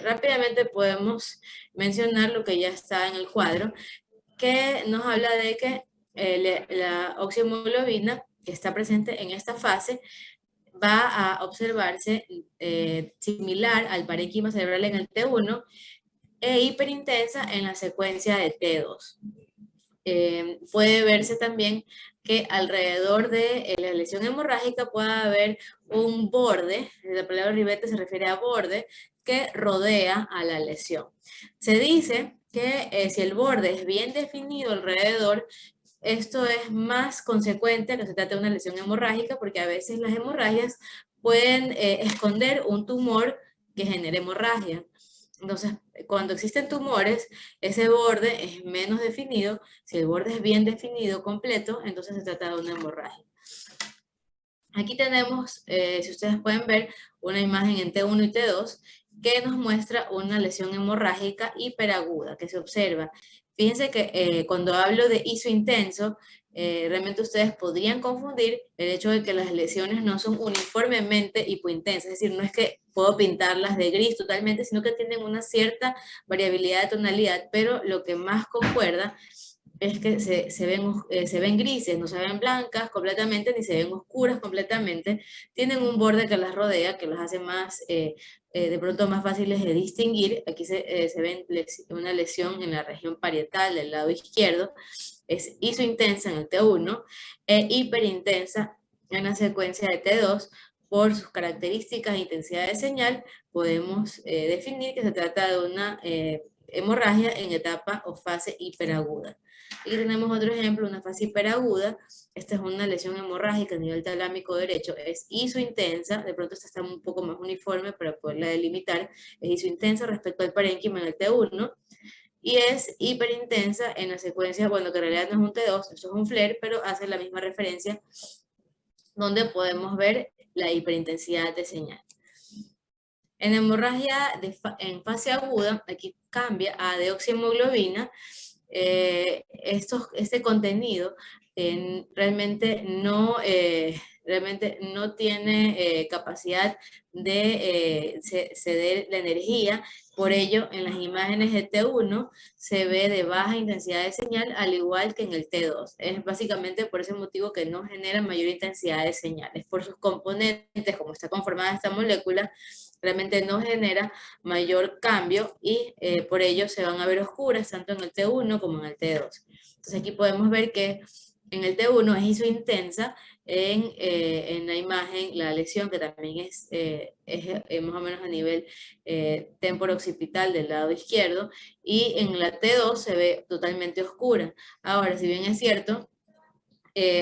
Rápidamente podemos mencionar lo que ya está en el cuadro, que nos habla de que la oxiohemoglobina que está presente en esta fase va a observarse similar al parénquima cerebral en el T1 e hiperintensa en la secuencia de T2. Puede verse también que alrededor de la lesión hemorrágica puede haber un borde, la palabra ribete se refiere a borde, que rodea a la lesión. Se dice que si el borde es bien definido alrededor, esto es más consecuente a que se trate de una lesión hemorrágica, porque a veces las hemorragias pueden esconder un tumor que genere hemorragia. Entonces, cuando existen tumores, ese borde es menos definido. Si el borde es bien definido, completo, entonces se trata de una hemorragia. Aquí tenemos, si ustedes pueden ver, una imagen en T1 y T2 que nos muestra una lesión hemorrágica hiperaguda que se observa. Fíjense que cuando hablo de isointenso, realmente ustedes podrían confundir el hecho de que las lesiones no son uniformemente hipointensas, es decir, no es que puedo pintarlas de gris totalmente, sino que tienen una cierta variabilidad de tonalidad, pero lo que más concuerda es que se ven grises, no se ven blancas completamente, ni se ven oscuras completamente, tienen un borde que las rodea, que las hace más, de pronto más fáciles de distinguir. Aquí se ve una lesión en la región parietal del lado izquierdo, es isointensa en el T1 e hiperintensa en la secuencia de T2. Por sus características e intensidad de señal, podemos definir que se trata de una hemorragia en etapa o fase hiperaguda. Y tenemos otro ejemplo, una fase hiperaguda. Esta es una lesión hemorrágica a nivel talámico derecho, es isointensa, de pronto esta está un poco más uniforme para poderla delimitar, es isointensa respecto al parénquima en el T1, y es hiperintensa en la secuencia, bueno, que en realidad no es un T2, esto es un FLAIR, pero hace la misma referencia, donde podemos ver la hiperintensidad de señal. En hemorragia en fase aguda, aquí cambia a deoxihemoglobina, este contenido realmente no tiene capacidad de ceder la energía. Por ello, en las imágenes de T1 se ve de baja intensidad de señal, al igual que en el T2. Es básicamente por ese motivo que no genera mayor intensidad de señales. Por sus componentes, como está conformada esta molécula, realmente no genera mayor cambio y por ello se van a ver oscuras tanto en el T1 como en el T2. Entonces aquí podemos ver que en el T1 es isointensa, en la imagen la lesión, que también es más o menos a nivel temporo-occipital del lado izquierdo, y en la T2 se ve totalmente oscura. Ahora, si bien es cierto,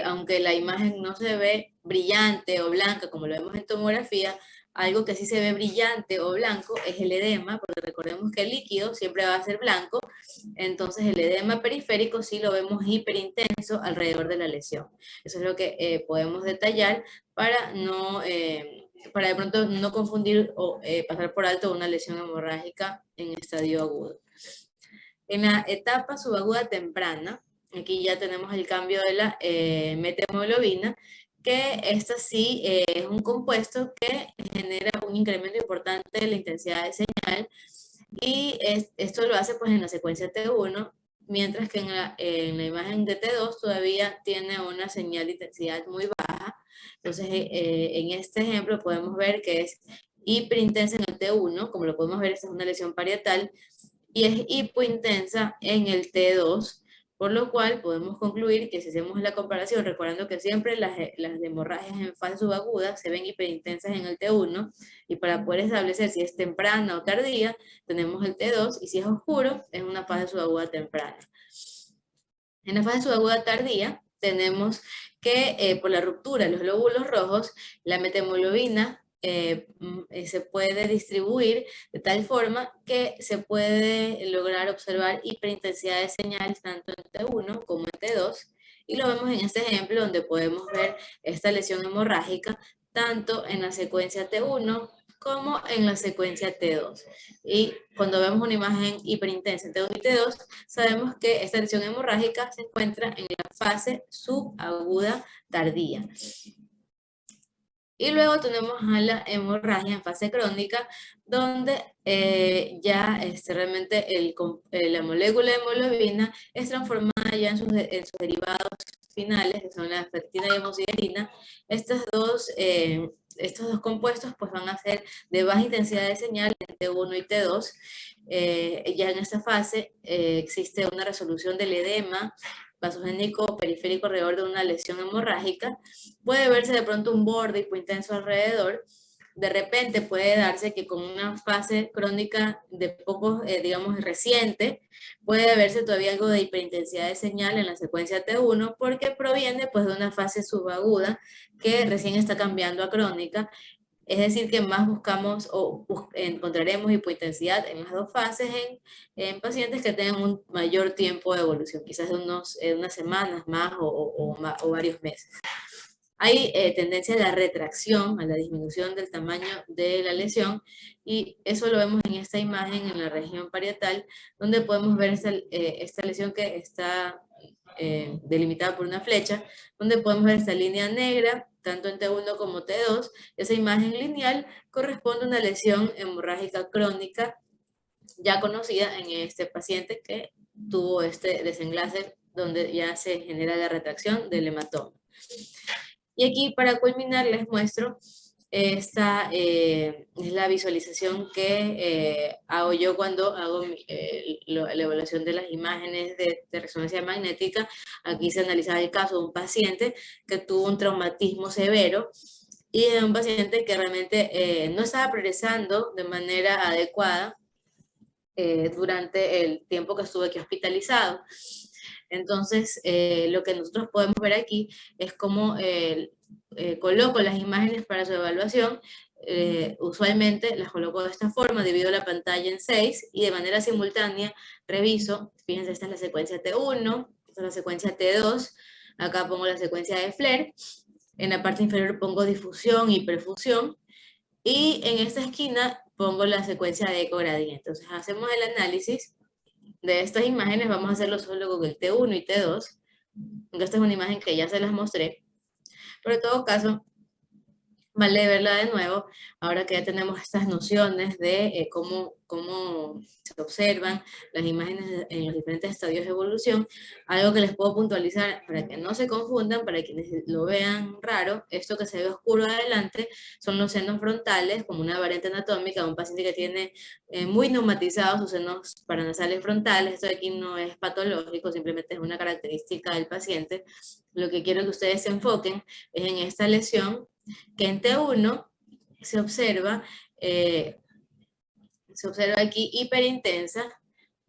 aunque la imagen no se ve brillante o blanca como lo vemos en tomografía, algo que sí se ve brillante o blanco es el edema, porque recordemos que el líquido siempre va a ser blanco, entonces el edema periférico sí lo vemos hiperintenso alrededor de la lesión. Eso es lo que podemos detallar para para de pronto no confundir o pasar por alto una lesión hemorrágica en estadio agudo. En la etapa subaguda temprana, aquí ya tenemos el cambio de la methemoglobina, que esta sí es un compuesto que genera un incremento importante de la intensidad de señal, y esto lo hace pues en la secuencia T1, mientras que en la imagen de T2 todavía tiene una señal de intensidad muy baja. Entonces en este ejemplo podemos ver que es hiperintensa en el T1, como lo podemos ver, esta es una lesión parietal, y es hipointensa en el T2, por lo cual podemos concluir que si hacemos la comparación, recordando que siempre las hemorragias en fase subaguda se ven hiperintensas en el T1, y para poder establecer si es temprana o tardía, tenemos el T2, y si es oscuro, es una fase subaguda temprana. En la fase subaguda tardía, tenemos que por la ruptura de los glóbulos rojos, la methemoglobina se puede distribuir de tal forma que se puede lograr observar hiperintensidad de señal tanto en T1 como en T2, y lo vemos en este ejemplo donde podemos ver esta lesión hemorrágica tanto en la secuencia T1 como en la secuencia T2. Y cuando vemos una imagen hiperintensa en T1 y T2, sabemos que esta lesión hemorrágica se encuentra en la fase subaguda tardía. Y luego tenemos a la hemorragia en fase crónica, donde ya realmente la molécula de hemoglobina es transformada ya en sus derivados finales, que son la ferritina y hemosiderina. Estos dos compuestos pues van a ser de baja intensidad de señal en T1 y T2. Ya en esta fase existe una resolución del edema vasogénico periférico alrededor de una lesión hemorrágica. Puede verse de pronto un borde hipointenso alrededor. De repente puede darse que con una fase crónica de poco, digamos, reciente, puede verse todavía algo de hiperintensidad de señal en la secuencia T1, porque proviene pues de una fase subaguda que recién está cambiando a crónica. Es decir, que más buscamos o encontraremos hipointensidad en las dos fases en pacientes que tengan un mayor tiempo de evolución, quizás de unas semanas más o varios meses. Hay tendencia a la retracción, a la disminución del tamaño de la lesión, y eso lo vemos en esta imagen en la región parietal, donde podemos ver esta lesión que está delimitada por una flecha, donde podemos ver esta línea negra, tanto en T1 como T2. Esa imagen lineal corresponde a una lesión hemorrágica crónica ya conocida en este paciente que tuvo este desenlace donde ya se genera la retracción del hematoma. Y aquí, para culminar, les muestro esta es la visualización que hago yo cuando hago la evaluación de las imágenes de resonancia magnética. Aquí se analizaba el caso de un paciente que tuvo un traumatismo severo, y de un paciente que realmente no estaba progresando de manera adecuada durante el tiempo que estuve aquí hospitalizado. Entonces, lo que nosotros podemos ver aquí es cómo coloco las imágenes para su evaluación. Usualmente las coloco de esta forma, divido la pantalla en 6 y de manera simultánea reviso. Fíjense, esta es la secuencia T1, esta es la secuencia T2, acá pongo la secuencia de Flair, en la parte inferior pongo difusión y perfusión, y en esta esquina pongo la secuencia de eco gradiente. Entonces hacemos el análisis de estas imágenes vamos a hacerlo solo con el T1 y T2, aunque esta es una imagen que ya se las mostré, pero en todo caso, vale verla de nuevo, ahora que ya tenemos estas nociones de cómo se observan las imágenes en los diferentes estadios de evolución. Algo que les puedo puntualizar para que no se confundan, para quienes lo vean raro, esto que se ve oscuro adelante son los senos frontales, como una variante anatómica de un paciente que tiene muy neumatizados sus senos paranasales frontales. Esto de aquí no es patológico, simplemente es una característica del paciente. Lo que quiero que ustedes se enfoquen es en esta lesión, que en T1 se observa aquí hiperintensa,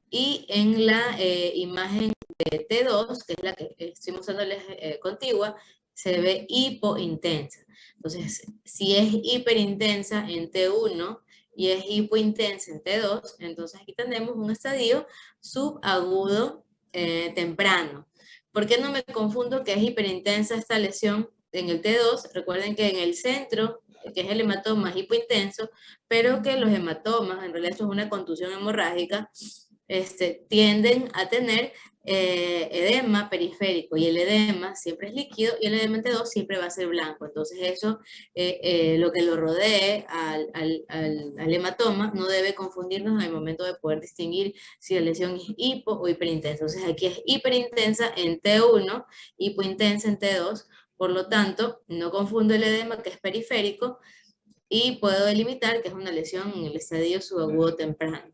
y en la imagen de T2, que es la que estoy mostrándoles contigua, se ve hipointensa. Entonces, si es hiperintensa en T1 y es hipointensa en T2, entonces aquí tenemos un estadio subagudo temprano. ¿Por qué no me confundo que es hiperintensa esta lesión en el T2? Recuerden que en el centro, que es el hematoma, es hipointenso, pero que los hematomas, en realidad esto es una contusión hemorrágica, tienden a tener edema periférico, y el edema siempre es líquido y el edema en T2 siempre va a ser blanco. Entonces eso, lo que lo rodee al hematoma no debe confundirnos en el momento de poder distinguir si la lesión es hipo o hiperintensa. Entonces aquí es hiperintensa en T1, hipointensa en T2, por lo tanto no confundo el edema, que es periférico, y puedo delimitar que es una lesión en el estadio subagudo temprano.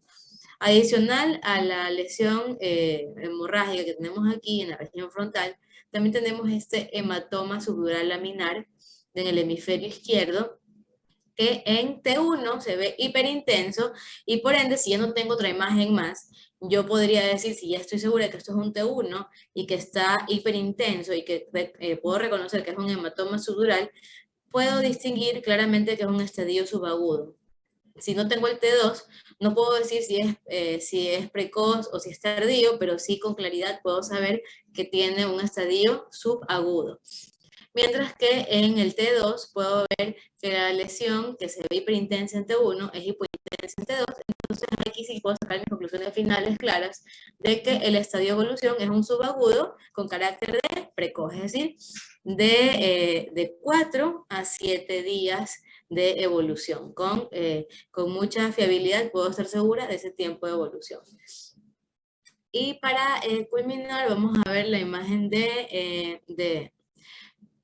Adicional a la lesión hemorrágica que tenemos aquí en la región frontal, también tenemos este hematoma subdural laminar en el hemisferio izquierdo, que en T1 se ve hiperintenso, y por ende, si yo no tengo otra imagen más, yo podría decir, si ya estoy segura de que esto es un T1 y que está hiperintenso y que puedo reconocer que es un hematoma subdural, puedo distinguir claramente que es un estadio subagudo. Si no tengo el T2, no puedo decir si es precoz o si es tardío, pero sí con claridad puedo saber que tiene un estadio subagudo. Mientras que en el T2 puedo ver que la lesión que se ve hiperintensa en T1 es hipointensa en T2, entonces aquí sí puedo sacar mis conclusiones finales claras de que el estadio de evolución es un subagudo con carácter de precoz, es decir, de 4 a 7 días de evolución. Con mucha fiabilidad puedo estar segura de ese tiempo de evolución. Y para culminar, vamos a ver la imagen de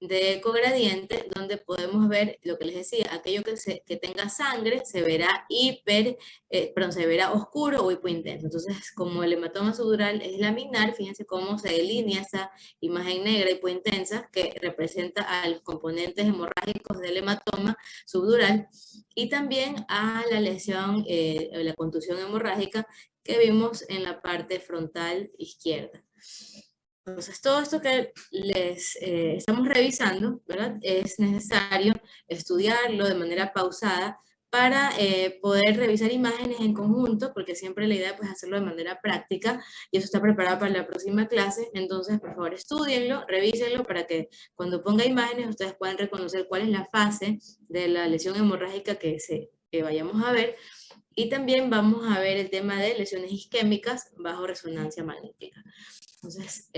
ecogradiente, donde podemos ver lo que les decía, aquello que tenga sangre se verá se verá oscuro o hipointenso. Entonces, como el hematoma subdural es laminar, fíjense cómo se delinea esa imagen negra hipointensa que representa a los componentes hemorrágicos del hematoma subdural, y también a la lesión, la contusión hemorrágica que vimos en la parte frontal izquierda. Entonces, todo esto que les estamos revisando, ¿verdad? Es necesario estudiarlo de manera pausada para poder revisar imágenes en conjunto, porque siempre la idea es pues, hacerlo de manera práctica, y eso está preparado para la próxima clase. Entonces, por favor, estudienlo, revísenlo, para que cuando ponga imágenes ustedes puedan reconocer cuál es la fase de la lesión hemorrágica que vayamos a ver. Y también vamos a ver el tema de lesiones isquémicas bajo resonancia magnética. Entonces,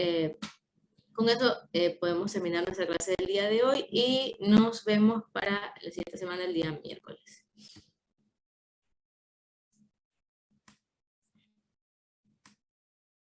con eso podemos terminar nuestra clase del día de hoy, y nos vemos para la siguiente semana, el día miércoles.